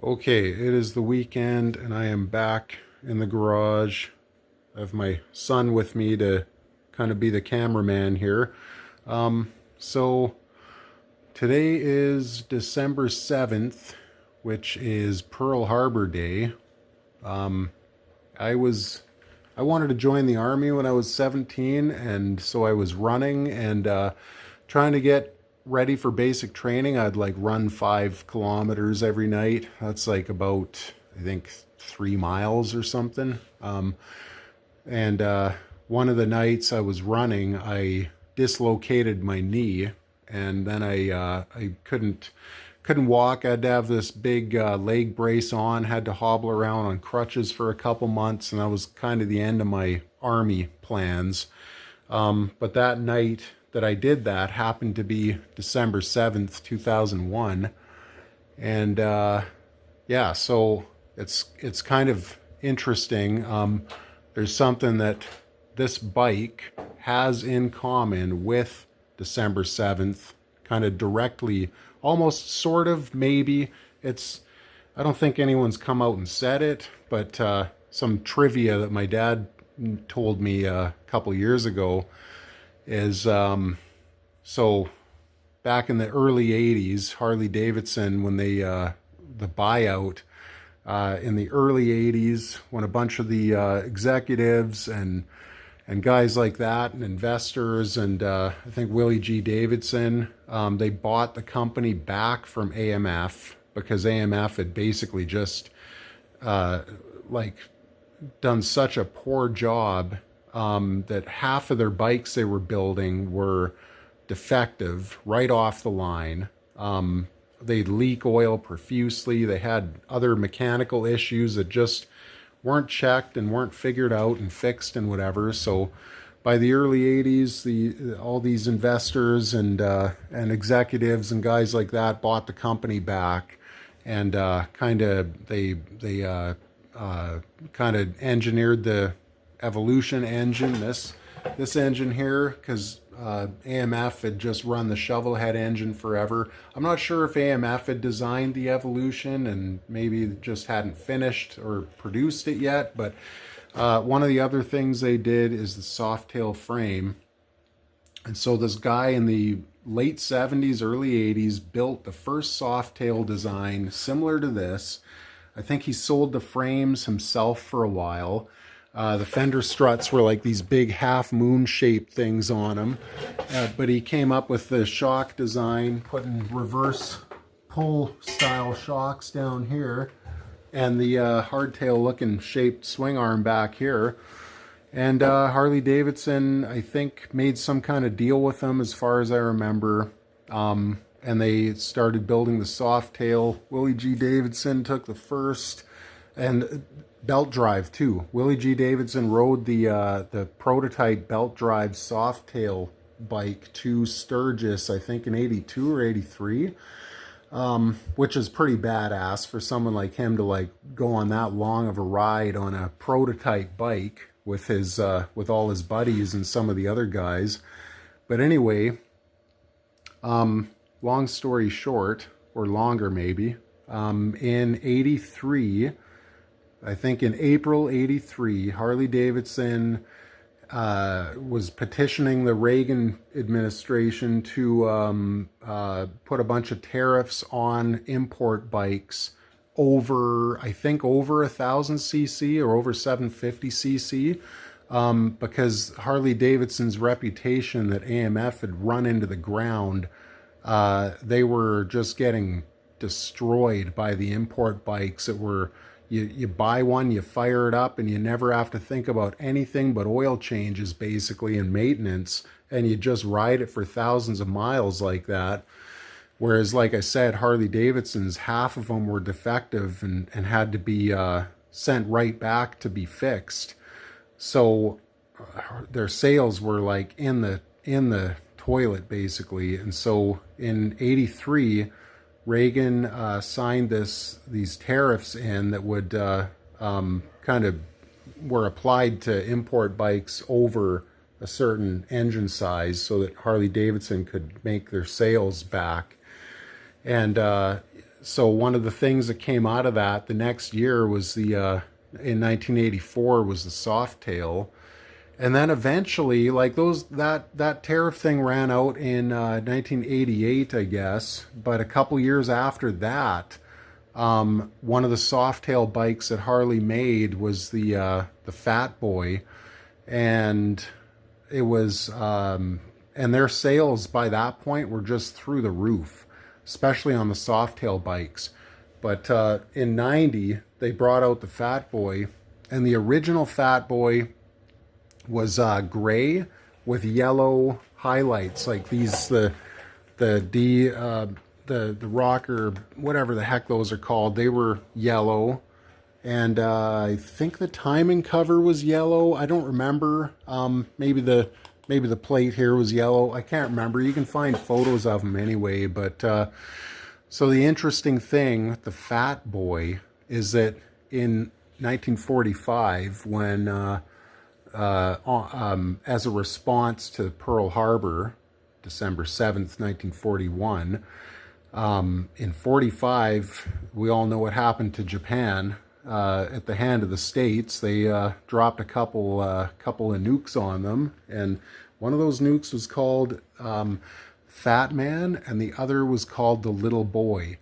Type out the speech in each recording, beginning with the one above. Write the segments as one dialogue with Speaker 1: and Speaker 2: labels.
Speaker 1: Okay, it is the weekend and I am back in the garage. I have my son with me to kind of be the cameraman here. So today is December 7th, which is Pearl Harbor Day. I was I wanted to join the army when I was 17, and so I was running and trying to get ready for basic training. I'd like run 5 kilometers every night. That's like about, I think, 3 miles or something. And one of the nights I was running, I dislocated my knee, and then I couldn't walk. I had to have this big leg brace on. Had to hobble around on crutches for a couple months, and that was kind of the end of my army plans. But that night that I did that happened to be December 7th, 2001, and yeah, so it's kind of interesting. There's something that this bike has in common with December 7th, kind of directly, almost sort of, maybe. It's, I don't think anyone's come out and said it, but some trivia that my dad told me a couple years ago is so back in the early 80s, Harley Davidson, when they, the buyout, in the early 80s, when a bunch of the executives and guys like that and investors and I think Willie G. Davidson, they bought the company back from AMF because AMF had basically just like done such a poor job that half of their bikes they were building were defective right off the line. They'd leak oil profusely. They had other mechanical issues that just weren't checked and weren't figured out and fixed and whatever. So by the early 80s, all these investors and executives and guys like that bought the company back, and kind of they kind of engineered the Evolution engine, this engine here, because AMF had just run the shovel head engine forever. I'm not sure if AMF had designed the Evolution and maybe just hadn't finished or produced it yet, but one of the other things they did is the soft tail frame. And so this guy in the late 70s, early 80s built the first soft tail design similar to this. I think he sold the frames himself for a while. The fender struts were like these big half moon shaped things on them. But he came up with the shock design, putting reverse pull style shocks down here and the hardtail looking shaped swing arm back here. And Harley Davidson, I think, made some kind of deal with them as far as I remember. And they started building the soft tail. Willie G. Davidson took the first, and belt drive too. Willie G. Davidson rode the prototype belt drive soft tail bike to Sturgis, I think in 82 or 83, which is pretty badass for someone like him to like go on that long of a ride on a prototype bike with his with all his buddies and some of the other guys. But anyway, long story short, or longer maybe, in 83, I think in April 83, Harley Davidson was petitioning the Reagan administration to put a bunch of tariffs on import bikes over, I think, over 1,000 cc or over 750 cc, because Harley Davidson's reputation that AMF had run into the ground, they were just getting destroyed by the import bikes that were, you buy one, you fire it up, and you never have to think about anything but oil changes basically and maintenance, and you just ride it for thousands of miles like that. Whereas, like I said, Harley Davidson's, half of them were defective and had to be sent right back to be fixed. So their sales were like in the toilet basically. And so in 83, Reagan signed these tariffs in that would kind of were applied to import bikes over a certain engine size so that Harley Davidson could make their sales back. And so one of the things that came out of that the next year was the in 1984 was the Softail. And then eventually, like that tariff thing ran out in 1988, I guess. But a couple years after that, one of the Softail bikes that Harley made was the Fat Boy, and it was and their sales by that point were just through the roof, especially on the Softail bikes. But in '90, they brought out the Fat Boy, and the original Fat Boy was gray with yellow highlights, like these the rocker, whatever the heck those are called. They were yellow, and I think the timing cover was yellow. I don't remember. Maybe the plate here was yellow. I can't remember. You can find photos of them anyway. But so the interesting thing with the Fat Boy is that in 1945, when as a response to Pearl Harbor, December 7th, 1941. In 45, we all know what happened to Japan. At the hand of the States, they dropped a couple of nukes on them, and one of those nukes was called Fat Man, and the other was called the Little Boy.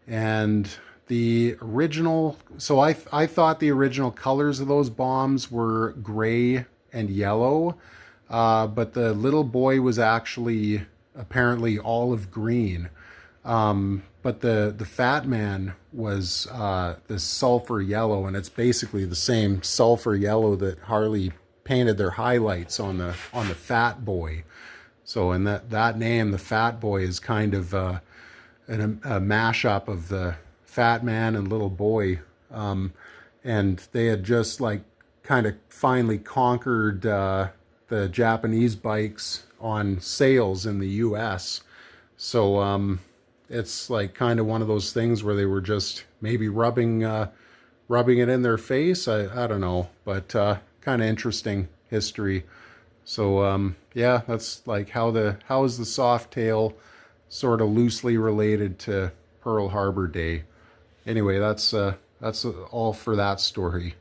Speaker 1: And the original, so I thought the original colors of those bombs were gray and yellow, but the Little Boy was actually apparently olive green. But the Fat Man was this sulfur yellow, and it's basically the same sulfur yellow that Harley painted their highlights on the Fat Boy. So in that name, the Fat Boy is kind of a mashup of the Fat Man and Little Boy, and they had just like kind of finally conquered the Japanese bikes on sales in the U.S. So it's like kind of one of those things where they were just maybe rubbing it in their face. I don't know, but kind of interesting history. So yeah, that's like how is the Softail sort of loosely related to Pearl Harbor Day. Anyway, that's all for that story.